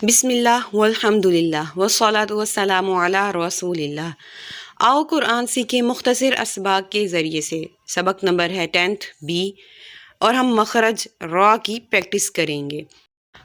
بسم اللہ والحمد للہ والصلاۃ والسلام علی رسول اللہ۔ آؤ قرآن سیکھیں مختصر اسباق کے ذریعے سے۔ سبق نمبر ہے 10th B اور ہم مخرج را کی پریکٹس کریں گے۔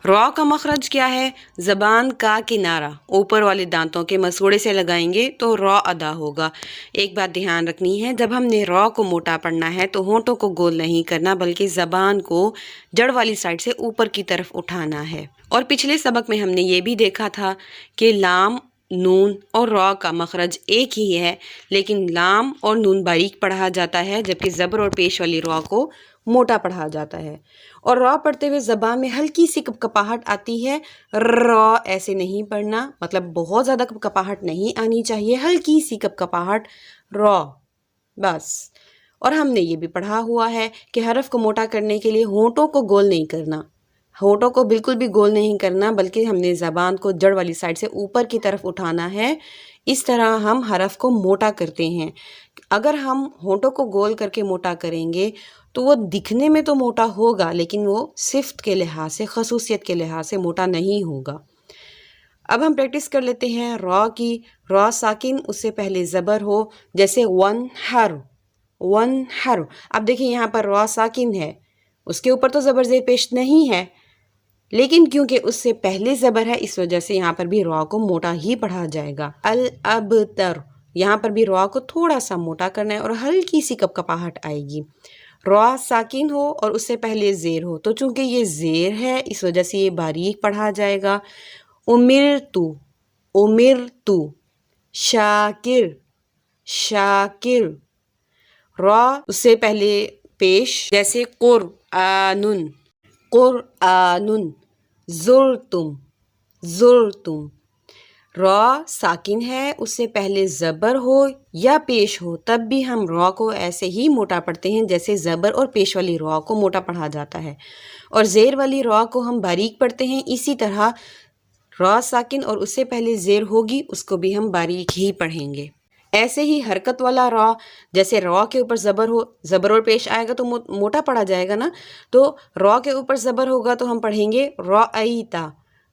را کا مخرج کیا ہے؟ زبان کا کنارہ اوپر والے دانتوں کے مسوڑے سے لگائیں گے تو را ادا ہوگا۔ ایک بات دھیان رکھنی ہے، جب ہم نے را کو موٹا پڑھنا ہے تو ہونٹوں کو گول نہیں کرنا بلکہ زبان کو جڑ والی سائڈ سے اوپر کی طرف اٹھانا ہے۔ اور پچھلے سبق میں ہم نے یہ بھی دیکھا تھا کہ لام، نون اور را کا مخرج ایک ہی ہے، لیکن لام اور نون باریک پڑھا جاتا ہے جبکہ زبر اور پیش والی را کو موٹا پڑھا جاتا ہے۔ اور را پڑھتے ہوئے زبان میں ہلکی سی کپکپاہٹ آتی ہے۔ را ایسے نہیں پڑھنا، مطلب بہت زیادہ کپکپاہٹ نہیں آنی چاہیے، ہلکی سی کپکپاہٹ را بس۔ اور ہم نے یہ بھی پڑھا ہوا ہے کہ حرف کو موٹا کرنے کے لیے ہونٹوں کو گول نہیں کرنا، ہونٹوں کو بالکل بھی گول نہیں کرنا بلکہ ہم نے زبان کو جڑ والی سائڈ سے اوپر کی طرف اٹھانا ہے۔ اس طرح ہم حرف کو موٹا کرتے ہیں۔ اگر ہم ہونٹوں کو گول کر کے موٹا کریں گے تو وہ دکھنے میں تو موٹا ہوگا لیکن وہ صفت کے لحاظ سے، خصوصیت کے لحاظ سے موٹا نہیں ہوگا۔ اب ہم پریکٹس کر لیتے ہیں را کی۔ را ساکن، اس سے پہلے زبر ہو، جیسے ون ہر۔ اب دیکھیں یہاں پر را ساکن ہے، اس کے اوپر تو زبر زیر پیش نہیں ہے، لیکن کیونکہ اس سے پہلے زبر ہے اس وجہ سے یہاں پر بھی را کو موٹا ہی پڑھا جائے گا۔ الابتر، یہاں پر بھی را کو تھوڑا سا موٹا کرنا ہے اور ہلکی سی کپکپاہٹ آئے گی۔ را ساکن ہو اور اس سے پہلے زیر ہو تو چونکہ یہ زیر ہے اس وجہ سے یہ باریک پڑھا جائے گا۔ امرتو، شاکر، را اس سے پہلے پیش، جیسے قرآن، زرتم۔ را ساکن ہے، اس سے پہلے زبر ہو یا پیش ہو تب بھی ہم را کو ایسے ہی موٹا پڑھتے ہیں جیسے زبر اور پیش والی را کو موٹا پڑھا جاتا ہے، اور زیر والی را کو ہم باریک پڑھتے ہیں۔ اسی طرح را ساکن اور اس سے پہلے زیر ہوگی، اس کو بھی ہم باریک ہی پڑھیں گے۔ ایسے ہی حرکت والا را، جیسے را کے اوپر زبر ہو، زبر اور پیش آئے گا تو موٹا پڑھا جائے گا نا، تو را کے اوپر زبر ہوگا تو ہم پڑھیں گے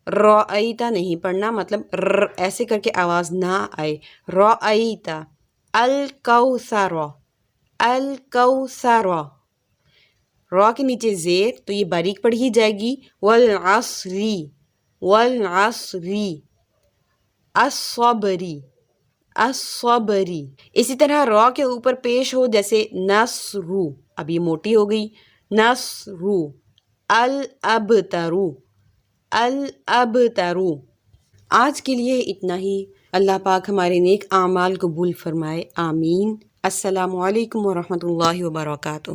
رأیتا نہیں پڑھنا، مطلب ایسے کر کے آواز نہ آئے، رأیتا۔ الکوثر، را کے نیچے زیر تو یہ باریک پڑھی جائے گی۔ الصبری۔ اسی طرح را کے اوپر پیش ہو، جیسے نصرو، اب یہ موٹی ہو گئی، نصرو۔ الابترو۔ آج کے لیے اتنا ہی۔ اللہ پاک ہمارے نیک اعمال قبول فرمائے، آمین۔ السلام علیکم ورحمۃ اللہ وبرکاتہ۔